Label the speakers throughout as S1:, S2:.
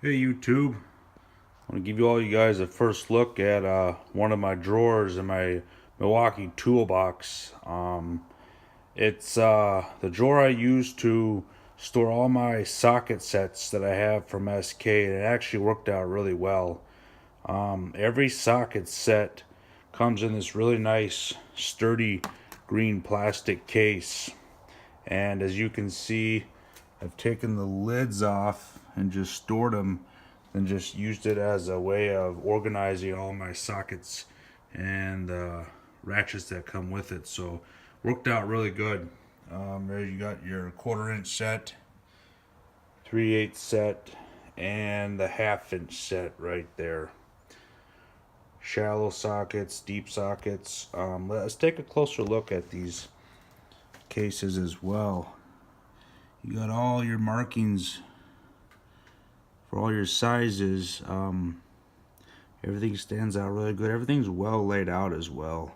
S1: Hey YouTube, I want to give you guys a first look at one of my drawers in my Milwaukee toolbox. It's the drawer I use to store all my socket sets that I have from SK, and it actually worked out really well. Every socket set comes in this really nice, sturdy green plastic case, and as you can see, I've taken the lids off and just stored them and just used it as a way of organizing all my sockets and ratchets that come with it. So worked out really good. There you got your 1/4 inch set, 3/8 set, and the 1/2 inch set right there. Shallow sockets, deep sockets. Let's take a closer look at these cases as well. You got all your markings for all your sizes. Everything stands out really good. Everything's well laid out as well,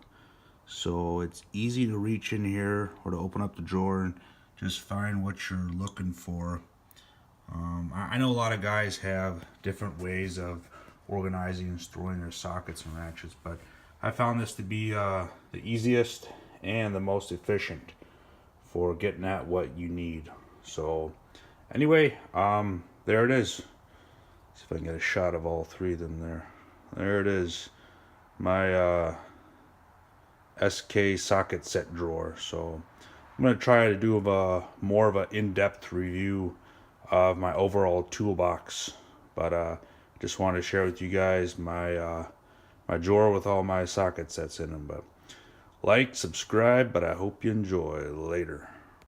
S1: so it's easy to reach in here or to open up the drawer and just find what you're looking for. I know a lot of guys have different ways of organizing and storing their sockets and ratchets, but I found this to be the easiest and the most efficient for getting at what you need. So anyway, there it is. See if I can get a shot of all three of them there. There it is, my SK socket set drawer. So I'm going to try to do more of an in-depth review of my overall toolbox, but just wanted to share with you guys my drawer with all my socket sets in them. But like, subscribe, but I hope you enjoy. Later.